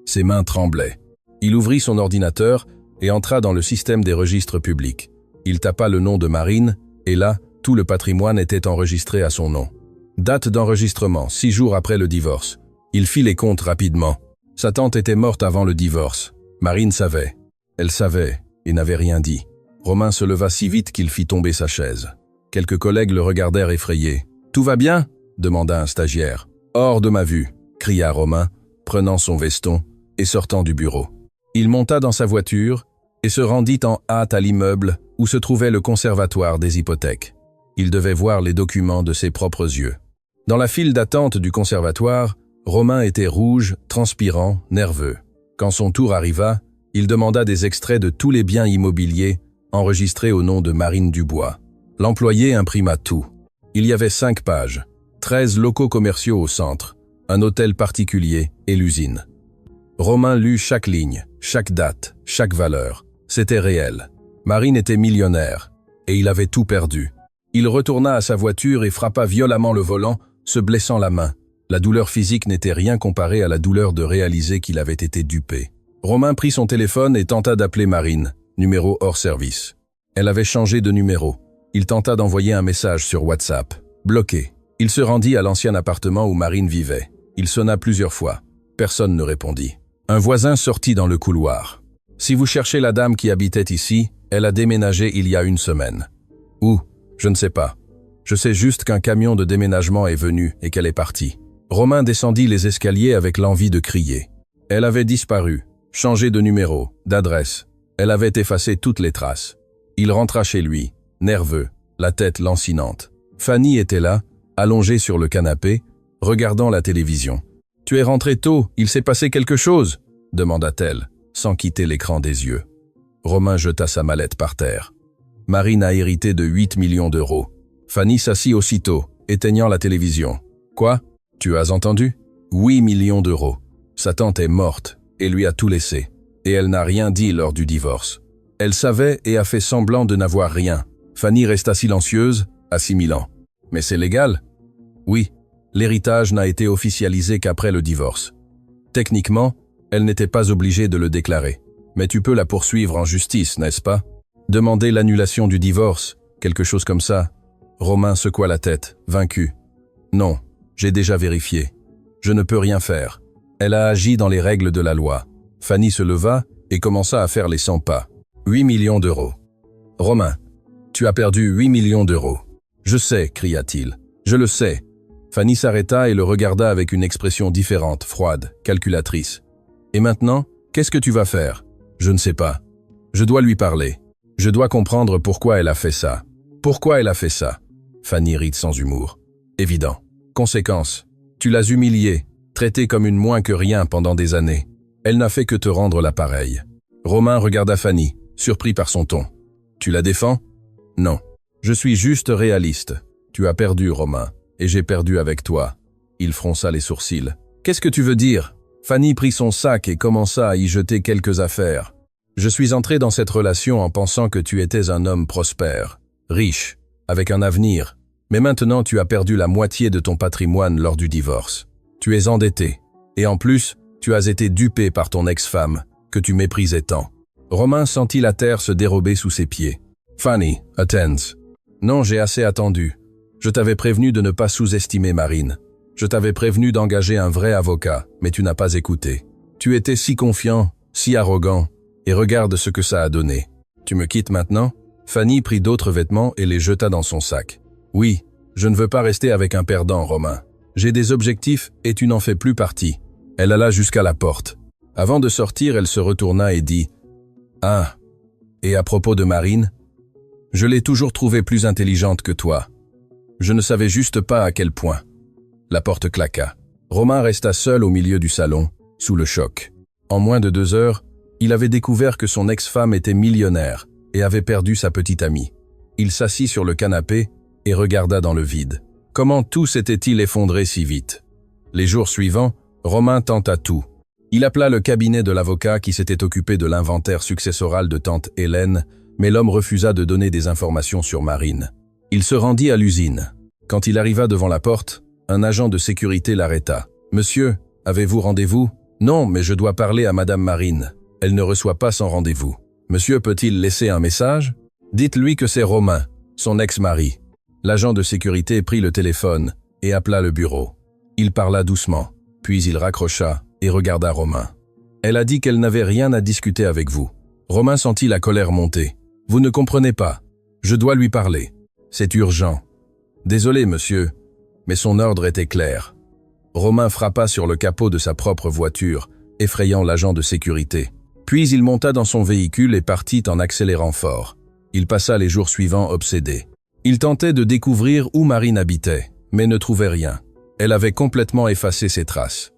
Ses mains tremblaient. Il ouvrit son ordinateur et entra dans le système des registres publics. Il tapa le nom de Marine, et là, tout le patrimoine était enregistré à son nom. Date d'enregistrement, 6 jours après le divorce. Il fit les comptes rapidement. Sa tante était morte avant le divorce. Marine savait. Elle savait, et n'avait rien dit. Romain se leva si vite qu'il fit tomber sa chaise. Quelques collègues le regardèrent effrayés. « Tout va bien ?» demanda un stagiaire. « Hors de ma vue !» cria Romain, prenant son veston et sortant du bureau. Il monta dans sa voiture et se rendit en hâte à l'immeuble où se trouvait le conservatoire des hypothèques. Il devait voir les documents de ses propres yeux. Dans la file d'attente du conservatoire, Romain était rouge, transpirant, nerveux. Quand son tour arriva, il demanda des extraits de tous les biens immobiliers enregistrés au nom de Marine Dubois. L'employé imprima tout. Il y avait 5 pages, 13 locaux commerciaux au centre, un hôtel particulier et l'usine. Romain lut chaque ligne, chaque date, chaque valeur. C'était réel. Marine était millionnaire, et il avait tout perdu. Il retourna à sa voiture et frappa violemment le volant, se blessant la main. La douleur physique n'était rien comparée à la douleur de réaliser qu'il avait été dupé. Romain prit son téléphone et tenta d'appeler Marine, numéro hors service. Elle avait changé de numéro. Il tenta d'envoyer un message sur WhatsApp. Bloqué. Il se rendit à l'ancien appartement où Marine vivait. Il sonna plusieurs fois. Personne ne répondit. Un voisin sortit dans le couloir. « Si vous cherchez la dame qui habitait ici, elle a déménagé il y a 1 semaine. » « Où ? Je ne sais pas. Je sais juste qu'un camion de déménagement est venu et qu'elle est partie. » Romain descendit les escaliers avec l'envie de crier. Elle avait disparu, changé de numéro, d'adresse. Elle avait effacé toutes les traces. Il rentra chez lui, nerveux, la tête lancinante. Fanny était là, allongée sur le canapé, regardant la télévision. « Tu es rentré tôt, il s'est passé quelque chose ?» demanda-t-elle, sans quitter l'écran des yeux. Romain jeta sa mallette par terre. Marine a hérité de 8 millions d'euros. Fanny s'assit aussitôt, éteignant la télévision. « Quoi ? Tu as entendu ? 8 millions d'euros. Sa tante est morte et lui a tout laissé. Et elle n'a rien dit lors du divorce. Elle savait et a fait semblant de n'avoir rien. Fanny resta silencieuse, assimilant. « Mais c'est légal ?»« Oui. L'héritage n'a été officialisé qu'après le divorce. Techniquement, elle n'était pas obligée de le déclarer. Mais tu peux la poursuivre en justice, n'est-ce pas? Demander l'annulation du divorce, quelque chose comme ça. Romain secoua la tête, vaincu. Non, j'ai déjà vérifié. Je ne peux rien faire. Elle a agi dans les règles de la loi. Fanny se leva et commença à faire les 100 pas. 8 millions d'euros. Romain, tu as perdu 8 millions d'euros. Je sais, cria-t-il. Je le sais. Fanny s'arrêta et le regarda avec une expression différente, froide, calculatrice. Et maintenant, qu'est-ce que tu vas faire? Je ne sais pas. Je dois lui parler. Je dois comprendre pourquoi elle a fait ça. Pourquoi elle a fait ça? Fanny rit sans humour. Évident. Conséquence. Tu l'as humiliée, traitée comme une moins que rien pendant des années. Elle n'a fait que te rendre l'appareil. Romain regarda Fanny, surpris par son ton. Tu la défends? Non. Je suis juste réaliste. Tu as perdu, Romain, et j'ai perdu avec toi. Il fronça les sourcils. Qu'est-ce que tu veux dire? Fanny prit son sac et commença à y jeter quelques affaires. Je suis entré dans cette relation en pensant que tu étais un homme prospère, riche, avec un avenir. Mais maintenant tu as perdu la moitié de ton patrimoine lors du divorce. Tu es endetté. Et en plus, tu as été dupé par ton ex-femme, que tu méprisais tant. Romain sentit la terre se dérober sous ses pieds. Fanny, attends. Non, j'ai assez attendu. Je t'avais prévenu de ne pas sous-estimer Marine. Je t'avais prévenu d'engager un vrai avocat, mais tu n'as pas écouté. Tu étais si confiant, si arrogant, et regarde ce que ça a donné. Tu me quittes maintenant? Fanny prit d'autres vêtements et les jeta dans son sac. Oui, je ne veux pas rester avec un perdant, Romain. J'ai des objectifs et tu n'en fais plus partie. Elle alla jusqu'à la porte. Avant de sortir, elle se retourna et dit « Ah, et à propos de Marine, je l'ai toujours trouvée plus intelligente que toi. Je ne savais juste pas à quel point. » La porte claqua. Romain resta seul au milieu du salon, sous le choc. En moins de 2 heures, il avait découvert que son ex-femme était millionnaire et avait perdu sa petite amie. Il s'assit sur le canapé et regarda dans le vide. Comment tout s'était-il effondré si vite? Les jours suivants, Romain tenta tout. Il appela le cabinet de l'avocat qui s'était occupé de l'inventaire successoral de tante Hélène, mais l'homme refusa de donner des informations sur Marine. Il se rendit à l'usine. Quand il arriva devant la porte, un agent de sécurité l'arrêta. « Monsieur, avez-vous rendez-vous ?»« Non, mais je dois parler à Madame Marine. Elle ne reçoit pas sans rendez-vous. Monsieur peut-il laisser un message? Dites-lui que c'est Romain, son ex-mari. » L'agent de sécurité prit le téléphone et appela le bureau. Il parla doucement, puis il raccrocha et regarda Romain. « Elle a dit qu'elle n'avait rien à discuter avec vous. » Romain sentit la colère monter. « Vous ne comprenez pas. Je dois lui parler. C'est urgent. »« Désolé, monsieur, mais son ordre était clair. » Romain frappa sur le capot de sa propre voiture, effrayant l'agent de sécurité. Puis il monta dans son véhicule et partit en accélérant fort. Il passa les jours suivants obsédé. Il tentait de découvrir où Marine habitait, mais ne trouvait rien. Elle avait complètement effacé ses traces.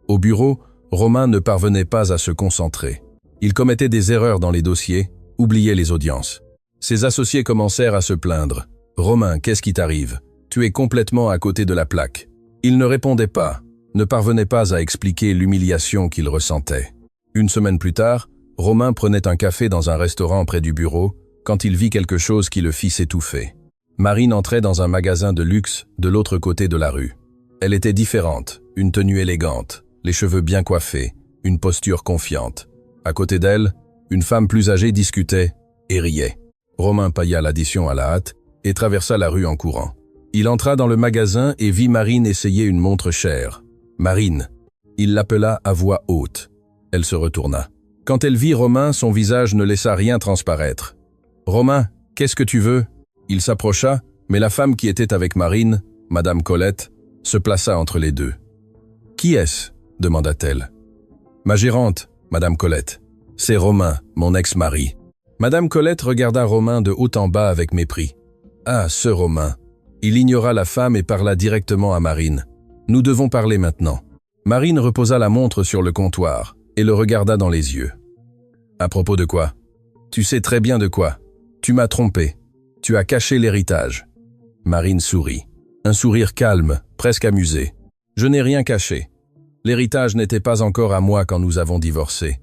Au bureau, Romain ne parvenait pas à se concentrer. Il commettait des erreurs dans les dossiers, oubliait les audiences. Ses associés commencèrent à se plaindre. « Romain, qu'est-ce qui t'arrive? Tu es complètement à côté de la plaque. » Il ne répondait pas, ne parvenait pas à expliquer l'humiliation qu'il ressentait. Une semaine plus tard, Romain prenait un café dans un restaurant près du bureau, quand il vit quelque chose qui le fit s'étouffer. Marine entrait dans un magasin de luxe de l'autre côté de la rue. Elle était différente, une tenue élégante, les cheveux bien coiffés, une posture confiante. À côté d'elle, une femme plus âgée discutait et riait. Romain paya l'addition à la hâte et traversa la rue en courant. Il entra dans le magasin et vit Marine essayer une montre chère. « Marine !» Il l'appela à voix haute. Elle se retourna. Quand elle vit Romain, son visage ne laissa rien transparaître. « Romain, qu'est-ce que tu veux ?» Il s'approcha, mais la femme qui était avec Marine, Madame Colette, se plaça entre les deux. « Qui est-ce » demanda-t-elle. « Ma gérante, Madame Colette. C'est Romain, mon ex-mari. » Madame Colette regarda Romain de haut en bas avec mépris. « Ah, ce Romain !» Il ignora la femme et parla directement à Marine. « Nous devons parler maintenant. » Marine reposa la montre sur le comptoir et le regarda dans les yeux. « À propos de quoi? Tu sais très bien de quoi. Tu m'as trompé. Tu as caché l'héritage. » Marine sourit. Un sourire calme, presque amusé. « Je n'ai rien caché. L'héritage n'était pas encore à moi quand nous avons divorcé.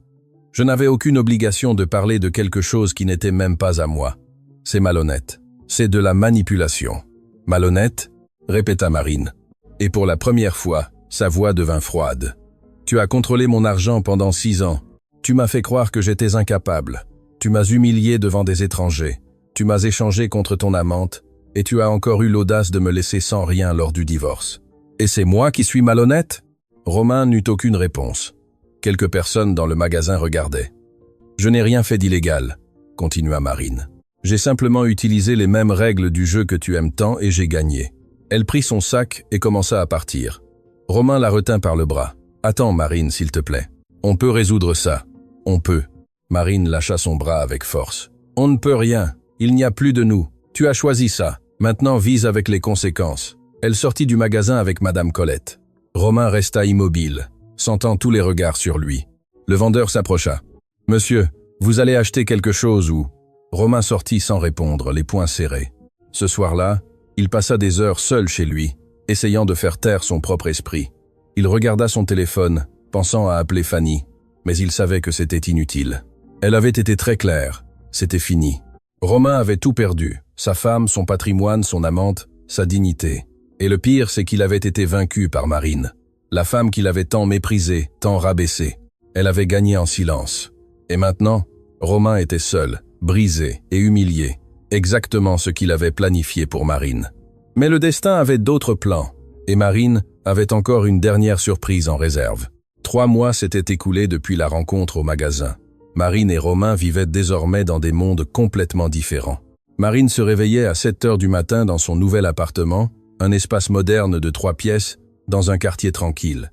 Je n'avais aucune obligation de parler de quelque chose qui n'était même pas à moi. C'est malhonnête. C'est de la manipulation. » « Malhonnête ?» répéta Marine. « Et pour la première fois, sa voix devint froide. « Tu as contrôlé mon argent pendant 6 ans. Tu m'as fait croire que j'étais incapable. Tu m'as humilié devant des étrangers. Tu m'as échangé contre ton amante. Et tu as encore eu l'audace de me laisser sans rien lors du divorce. Et c'est moi qui suis malhonnête ?» Romain n'eut aucune réponse. Quelques personnes dans le magasin regardaient. « Je n'ai rien fait d'illégal, » continua Marine. « J'ai simplement utilisé les mêmes règles du jeu que tu aimes tant et j'ai gagné. » Elle prit son sac et commença à partir. Romain la retint par le bras. « Attends, Marine, s'il te plaît. On peut résoudre ça. On peut. » Marine lâcha son bras avec force. « On ne peut rien. Il n'y a plus de nous. Tu as choisi ça. Maintenant, vise avec les conséquences. » Elle sortit du magasin avec Madame Colette. Romain resta immobile, sentant tous les regards sur lui. Le vendeur s'approcha. « Monsieur, vous allez acheter quelque chose ou… » Romain sortit sans répondre, les poings serrés. Ce soir-là, il passa des heures seul chez lui, essayant de faire taire son propre esprit. Il regarda son téléphone, pensant à appeler Fanny, mais il savait que c'était inutile. Elle avait été très claire, c'était fini. Romain avait tout perdu, sa femme, son patrimoine, son amante, sa dignité. Et le pire, c'est qu'il avait été vaincu par Marine, la femme qu'il avait tant méprisée, tant rabaissée. Elle avait gagné en silence. Et maintenant, Romain était seul, brisé et humilié, exactement ce qu'il avait planifié pour Marine. Mais le destin avait d'autres plans, et Marine avait encore une dernière surprise en réserve. 3 mois s'étaient écoulés depuis la rencontre au magasin. Marine et Romain vivaient désormais dans des mondes complètement différents. Marine se réveillait à 7 heures du matin dans son nouvel appartement, un espace moderne de 3 pièces, dans un quartier tranquille.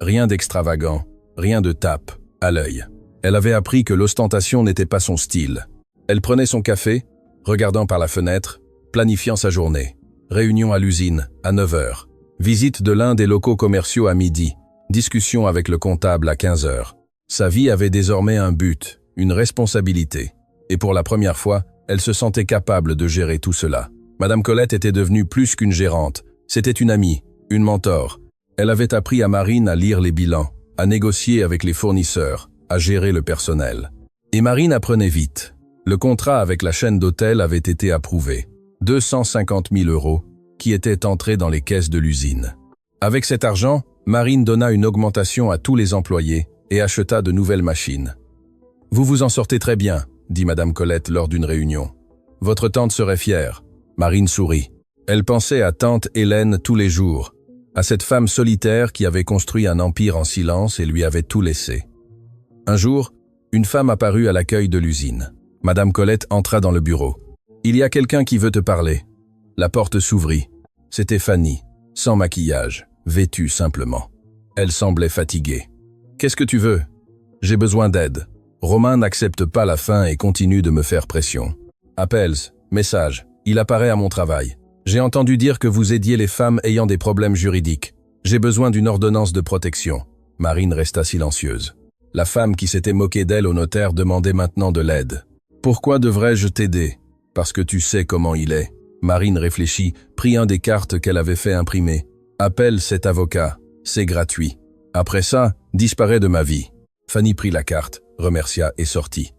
Rien d'extravagant, rien de tape, à l'œil. Elle avait appris que l'ostentation n'était pas son style. Elle prenait son café, regardant par la fenêtre, planifiant sa journée. Réunion à l'usine, à 9 heures. Visite de l'un des locaux commerciaux à midi. Discussion avec le comptable à 15 heures. Sa vie avait désormais un but, une responsabilité. Et pour la première fois, elle se sentait capable de gérer tout cela. Madame Colette était devenue plus qu'une gérante. C'était une amie, une mentor. Elle avait appris à Marine à lire les bilans, à négocier avec les fournisseurs, à gérer le personnel. Et Marine apprenait vite. Le contrat avec la chaîne d'hôtels avait été approuvé. 250 000 €, qui étaient entrés dans les caisses de l'usine. Avec cet argent, Marine donna une augmentation à tous les employés et acheta de nouvelles machines. « Vous vous en sortez très bien », dit Madame Colette lors d'une réunion. « Votre tante serait fière. » Marine sourit. Elle pensait à tante Hélène tous les jours, à cette femme solitaire qui avait construit un empire en silence et lui avait tout laissé. Un jour, une femme apparut à l'accueil de l'usine. Madame Colette entra dans le bureau. « Il y a quelqu'un qui veut te parler. » La porte s'ouvrit. C'était Fanny, sans maquillage, vêtue simplement. Elle semblait fatiguée. « Qu'est-ce que tu veux ? » ?»« J'ai besoin d'aide. Romain n'accepte pas la fin et continue de me faire pression. Appels, messages, il apparaît à mon travail. J'ai entendu dire que vous aidiez les femmes ayant des problèmes juridiques. J'ai besoin d'une ordonnance de protection. » Marine resta silencieuse. La femme qui s'était moquée d'elle au notaire demandait maintenant de l'aide. « Pourquoi devrais-je t'aider ? Parce que tu sais comment il est. » Marine réfléchit, prit un des cartes qu'elle avait fait imprimer. « Appelle cet avocat, c'est gratuit. Après ça, disparaît de ma vie. » Fanny prit la carte, remercia et sortit.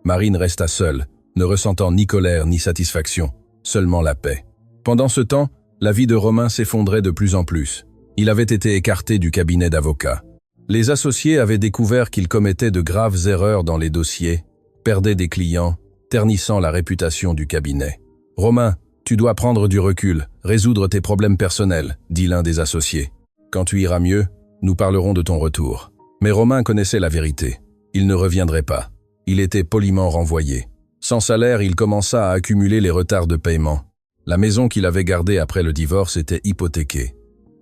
Marine resta seule, ne ressentant ni colère ni satisfaction, seulement la paix. Pendant ce temps, la vie de Romain s'effondrait de plus en plus. Il avait été écarté du cabinet d'avocats. Les associés avaient découvert qu'il commettait de graves erreurs dans les dossiers, perdait des clients, ternissant la réputation du cabinet. « Romain, tu dois prendre du recul, résoudre tes problèmes personnels, » dit l'un des associés. « Quand tu iras mieux, nous parlerons de ton retour. » Mais Romain connaissait la vérité. Il ne reviendrait pas. Il était poliment renvoyé. Sans salaire, il commença à accumuler les retards de paiement. La maison qu'il avait gardée après le divorce était hypothéquée.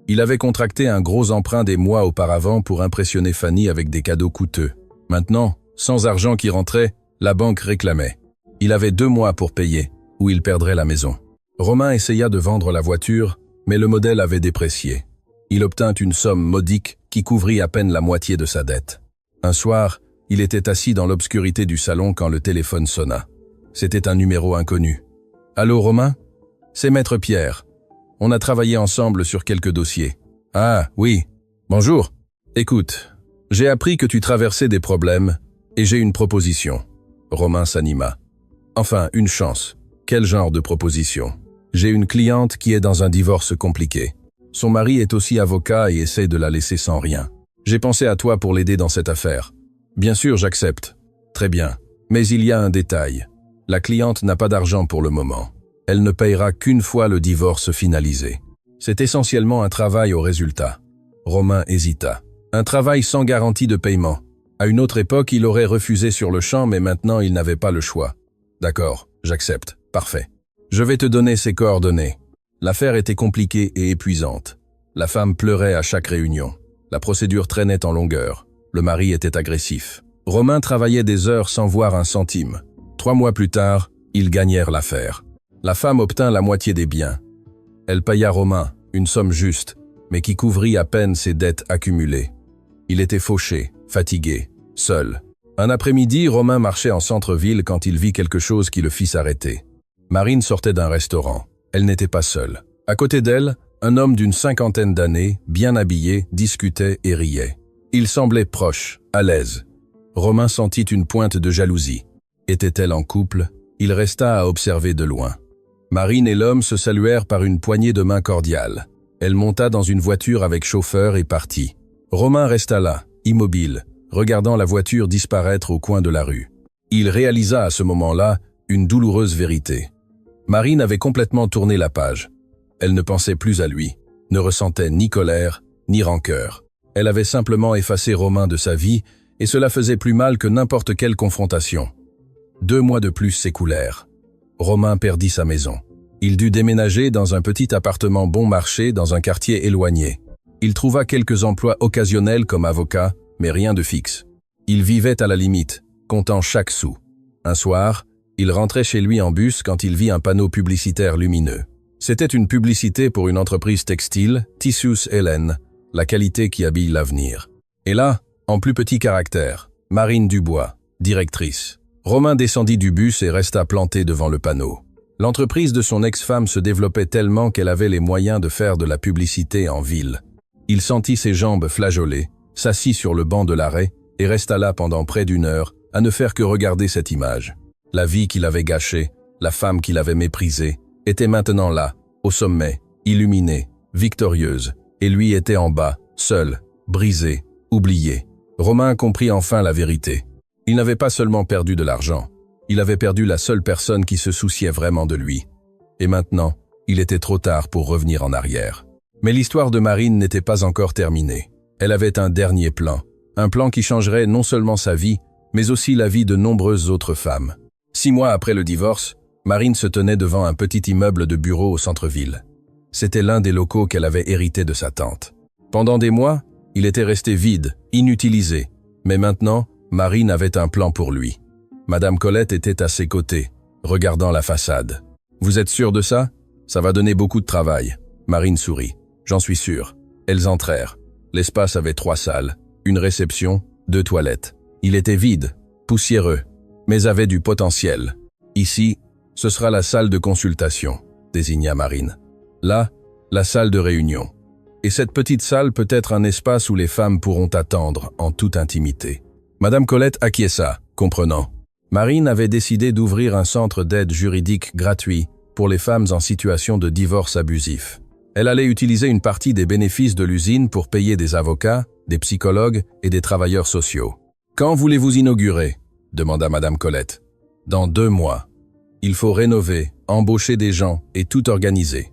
Il avait contracté un gros emprunt des mois auparavant pour impressionner Fanny avec des cadeaux coûteux. Maintenant, sans argent qui rentrait, la banque réclamait. Il avait 2 mois pour payer, ou il perdrait la maison. Romain essaya de vendre la voiture, mais le modèle avait déprécié. Il obtint une somme modique qui couvrit à peine la moitié de sa dette. Un soir, il était assis dans l'obscurité du salon quand le téléphone sonna. C'était un numéro inconnu. « Allô, Romain ? C'est Maître Pierre. On a travaillé ensemble sur quelques dossiers. »« Ah, oui. Bonjour. Écoute, j'ai appris que tu traversais des problèmes et j'ai une proposition. » Romain s'anima. « Enfin, une chance. Quel genre de proposition ? J'ai une cliente qui est dans un divorce compliqué. Son mari est aussi avocat et essaie de la laisser sans rien. J'ai pensé à toi pour l'aider dans cette affaire. Bien sûr, j'accepte. Très bien. Mais il y a un détail. La cliente n'a pas d'argent pour le moment. Elle ne payera qu'une fois le divorce finalisé. C'est essentiellement un travail au résultat. Romain hésita. Un travail sans garantie de paiement. À une autre époque, il aurait refusé sur le champ, mais maintenant il n'avait pas le choix. D'accord, j'accepte. Parfait. Je vais te donner ses coordonnées. L'affaire était compliquée et épuisante. La femme pleurait à chaque réunion. La procédure traînait en longueur. Le mari était agressif. Romain travaillait des heures sans voir un centime. 3 mois plus tard, ils gagnèrent l'affaire. La femme obtint la moitié des biens. Elle paya Romain, une somme juste, mais qui couvrit à peine ses dettes accumulées. Il était fauché, fatigué, seul. Un après-midi, Romain marchait en centre-ville quand il vit quelque chose qui le fit s'arrêter. Marine sortait d'un restaurant. Elle n'était pas seule. À côté d'elle, un homme d'une 50aine d'années, bien habillé, discutait et riait. Il semblait proche, à l'aise. Romain sentit une pointe de jalousie. Était-elle en couple? Il resta à observer de loin. Marine et l'homme se saluèrent par une poignée de main cordiale. Elle monta dans une voiture avec chauffeur et partit. Romain resta là, immobile, regardant la voiture disparaître au coin de la rue. Il réalisa à ce moment-là une douloureuse vérité. Marine avait complètement tourné la page. Elle ne pensait plus à lui, ne ressentait ni colère, ni rancœur. Elle avait simplement effacé Romain de sa vie, et cela faisait plus mal que n'importe quelle confrontation. 2 mois de plus s'écoulèrent. Romain perdit sa maison. Il dut déménager dans un petit appartement bon marché dans un quartier éloigné. Il trouva quelques emplois occasionnels comme avocat, mais rien de fixe. Il vivait à la limite, comptant chaque sou. Un soir, il rentrait chez lui en bus quand il vit un panneau publicitaire lumineux. C'était une publicité pour une entreprise textile, Tissus Hélène, la qualité qui habille l'avenir. Et là, en plus petit caractère, Marine Dubois, directrice. Romain descendit du bus et resta planté devant le panneau. L'entreprise de son ex-femme se développait tellement qu'elle avait les moyens de faire de la publicité en ville. Il sentit ses jambes flageoler, s'assit sur le banc de l'arrêt et resta là pendant près d'1 heure à ne faire que regarder cette image. La vie qu'il avait gâchée, la femme qu'il avait méprisée, était maintenant là, au sommet, illuminée, victorieuse, et lui était en bas, seul, brisé, oublié. Romain comprit enfin la vérité. Il n'avait pas seulement perdu de l'argent, il avait perdu la seule personne qui se souciait vraiment de lui. Et maintenant, il était trop tard pour revenir en arrière. Mais l'histoire de Marine n'était pas encore terminée. Elle avait un dernier plan, un plan qui changerait non seulement sa vie, mais aussi la vie de nombreuses autres femmes. 6 mois après le divorce, Marine se tenait devant un petit immeuble de bureau au centre-ville. C'était l'un des locaux qu'elle avait hérité de sa tante. Pendant des mois, il était resté vide, inutilisé. Mais maintenant, Marine avait un plan pour lui. Madame Colette était à ses côtés, regardant la façade. « Vous êtes sûr de ça? Ça va donner beaucoup de travail. » Marine sourit. « J'en suis sûr. » Elles entrèrent. L'espace avait 3 salles, une réception, 2 toilettes. Il était vide, poussiéreux, mais avait du potentiel. Ici, ce sera la salle de consultation, désigna Marine. Là, la salle de réunion. Et cette petite salle peut être un espace où les femmes pourront attendre en toute intimité. Madame Colette acquiesça, comprenant. Marine avait décidé d'ouvrir un centre d'aide juridique gratuit pour les femmes en situation de divorce abusif. Elle allait utiliser une partie des bénéfices de l'usine pour payer des avocats, des psychologues et des travailleurs sociaux. « Quand voulez-vous inaugurer ?» demanda Madame Colette. « Dans 2 mois. Il faut rénover, embaucher des gens et tout organiser. »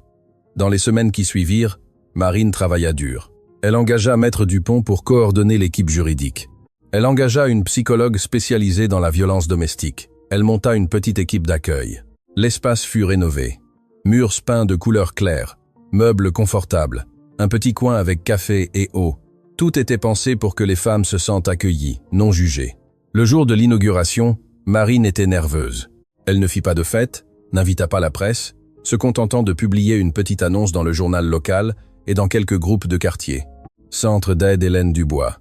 Dans les semaines qui suivirent, Marine travailla dur. Elle engagea Maître Dupont pour coordonner l'équipe juridique. Elle engagea une psychologue spécialisée dans la violence domestique. Elle monta une petite équipe d'accueil. L'espace fut rénové. Murs peints de couleurs claires, meubles confortables, un petit coin avec café et eau. Tout était pensé pour que les femmes se sentent accueillies, non jugées. Le jour de l'inauguration, Marine était nerveuse. Elle ne fit pas de fête, n'invita pas la presse, se contentant de publier une petite annonce dans le journal local et dans quelques groupes de quartier. Centre d'aide Hélène Dubois.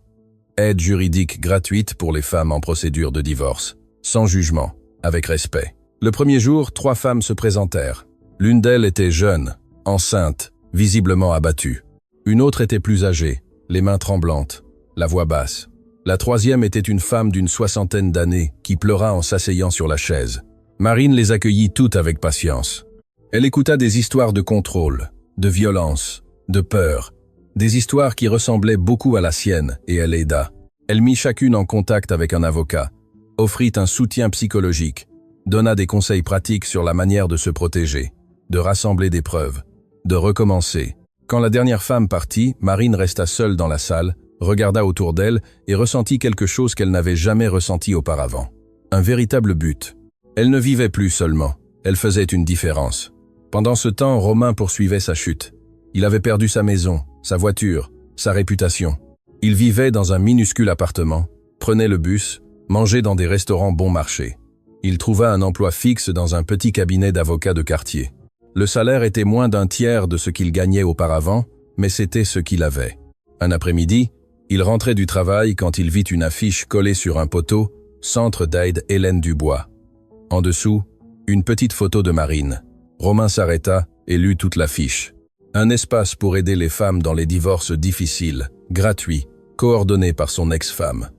Aide juridique gratuite pour les femmes en procédure de divorce. Sans jugement, avec respect. Le premier jour, 3 femmes se présentèrent. L'une d'elles était jeune, enceinte, visiblement abattue. Une autre était plus âgée, les mains tremblantes, la voix basse. La troisième était une femme d'une 60aine d'années qui pleura en s'asseyant sur la chaise. Marine les accueillit toutes avec patience. Elle écouta des histoires de contrôle, de violence, de peur. Des histoires qui ressemblaient beaucoup à la sienne, et elle aida. Elle mit chacune en contact avec un avocat, offrit un soutien psychologique, donna des conseils pratiques sur la manière de se protéger, de rassembler des preuves, de recommencer. Quand la dernière femme partit, Marine resta seule dans la salle, regarda autour d'elle et ressentit quelque chose qu'elle n'avait jamais ressenti auparavant. Un véritable but. Elle ne vivait plus seulement, elle faisait une différence. Pendant ce temps, Romain poursuivait sa chute. Il avait perdu sa maison, sa voiture, sa réputation. Il vivait dans un minuscule appartement, prenait le bus, mangeait dans des restaurants bon marché. Il trouva un emploi fixe dans un petit cabinet d'avocat de quartier. Le salaire était moins d'un tiers de ce qu'il gagnait auparavant, mais c'était ce qu'il avait. Un après-midi, il rentrait du travail quand il vit une affiche collée sur un poteau « Centre d'aide Hélène Dubois ». En dessous, une petite photo de Marine. Romain s'arrêta et lut toute l'affiche. Un espace pour aider les femmes dans les divorces difficiles, gratuit, coordonné par son ex-femme.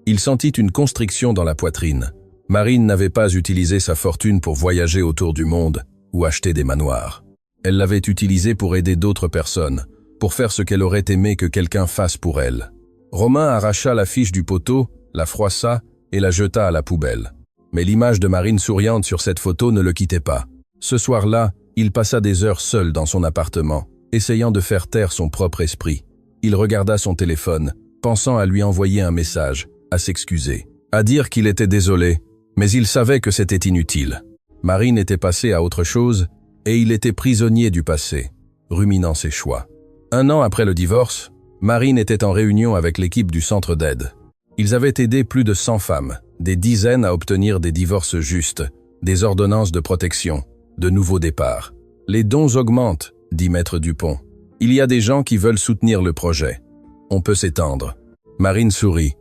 Il sentit une constriction dans la poitrine. Marine n'avait pas utilisé sa fortune pour voyager autour du monde ou acheter des manoirs. Elle l'avait utilisé pour aider d'autres personnes, pour faire ce qu'elle aurait aimé que quelqu'un fasse pour elle. Romain arracha l'affiche du poteau, la froissa et la jeta à la poubelle. Mais l'image de Marine souriante sur cette photo ne le quittait pas. Ce soir-là, il passa des heures seul dans son appartement, essayant de faire taire son propre esprit. Il regarda son téléphone, pensant à lui envoyer un message, à s'excuser, à dire qu'il était désolé, mais il savait que c'était inutile. Marine était passée à autre chose, et il était prisonnier du passé, ruminant ses choix. 1 an après le divorce, Marine était en réunion avec l'équipe du centre d'aide. Ils avaient aidé plus de 100 femmes, des dizaines à obtenir des divorces justes, des ordonnances de protection, de nouveaux départs. Les dons augmentent, dit Maître Dupont. Il y a des gens qui veulent soutenir le projet. On peut s'étendre. Marine sourit.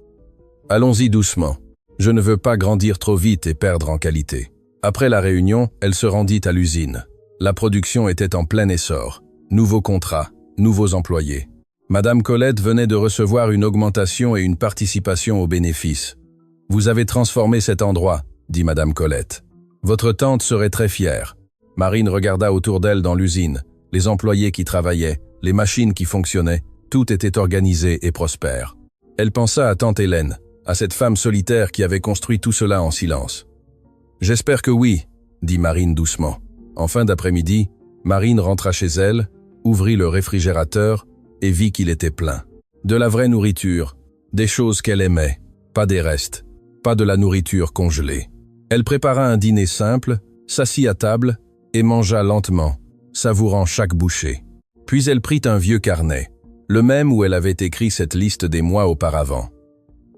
Allons-y doucement. Je ne veux pas grandir trop vite et perdre en qualité. Après la réunion, elle se rendit à l'usine. La production était en plein essor. Nouveaux contrats, nouveaux employés. Madame Colette venait de recevoir une augmentation et une participation aux bénéfices. « Vous avez transformé cet endroit », dit Madame Colette. « Votre tante serait très fière. » Marine regarda autour d'elle dans l'usine. Les employés qui travaillaient, les machines qui fonctionnaient, tout était organisé et prospère. Elle pensa à tante Hélène, à cette femme solitaire qui avait construit tout cela en silence. « J'espère que oui », dit Marine doucement. En fin d'après-midi, Marine rentra chez elle, ouvrit le réfrigérateur et vit qu'il était plein. De la vraie nourriture, des choses qu'elle aimait, pas des restes, pas de la nourriture congelée. Elle prépara un dîner simple, s'assit à table et mangea lentement, savourant chaque bouchée. Puis elle prit un vieux carnet, le même où elle avait écrit cette liste des mois auparavant.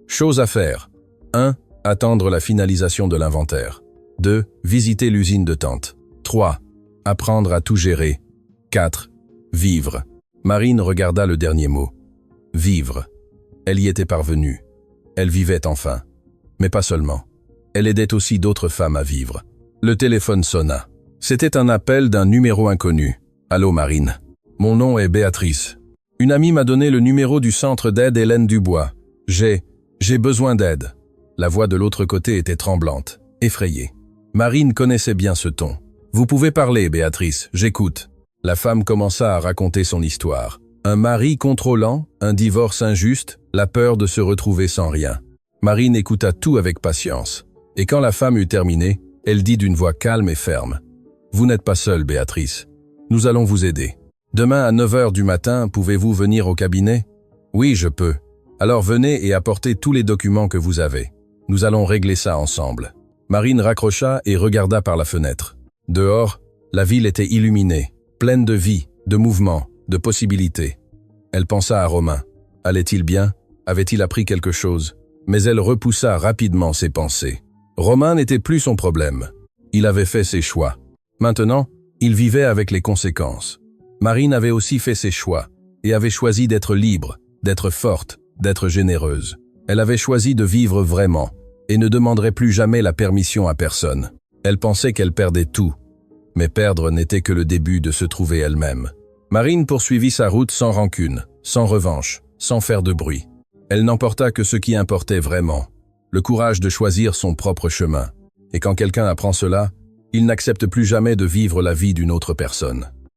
Choses à faire. 1. Attendre la finalisation de l'inventaire. 2. Visiter l'usine de tante. 3. Apprendre à tout gérer. 4. Vivre. Marine regarda le dernier mot. Vivre. Elle y était parvenue. Elle vivait enfin. Mais pas seulement. Elle aidait aussi d'autres femmes à vivre. Le téléphone sonna. C'était un appel d'un numéro inconnu. « Allô Marine. Mon nom est Béatrice. Une amie m'a donné le numéro du centre d'aide Hélène Dubois. J'ai besoin d'aide. » La voix de l'autre côté était tremblante, effrayée. Marine connaissait bien ce ton. « Vous pouvez parler, Béatrice, j'écoute. » La femme commença à raconter son histoire. Un mari contrôlant, un divorce injuste, la peur de se retrouver sans rien. Marine écouta tout avec patience. Et quand la femme eut terminé, elle dit d'une voix calme et ferme. « Vous n'êtes pas seule, Béatrice. Nous allons vous aider. Demain à 9h du matin, pouvez-vous venir au cabinet ? » « Oui, je peux. Alors venez et apportez tous les documents que vous avez. Nous allons régler ça ensemble. » Marine raccrocha et regarda par la fenêtre. Dehors, la ville était illuminée, pleine de vie, de mouvement, de possibilités. Elle pensa à Romain. Allait-il bien? Avait-il appris quelque chose? Mais elle repoussa rapidement ses pensées. Romain n'était plus son problème. Il avait fait ses choix. Maintenant, il vivait avec les conséquences. Marine avait aussi fait ses choix et avait choisi d'être libre, d'être forte, d'être généreuse. Elle avait choisi de vivre vraiment et ne demanderait plus jamais la permission à personne. Elle pensait qu'elle perdait tout, mais perdre n'était que le début de se trouver elle-même. Marine poursuivit sa route sans rancune, sans revanche, sans faire de bruit. Elle n'emporta que ce qui importait vraiment, le courage de choisir son propre chemin. Et quand quelqu'un apprend cela, il n'accepte plus jamais de vivre la vie d'une autre personne.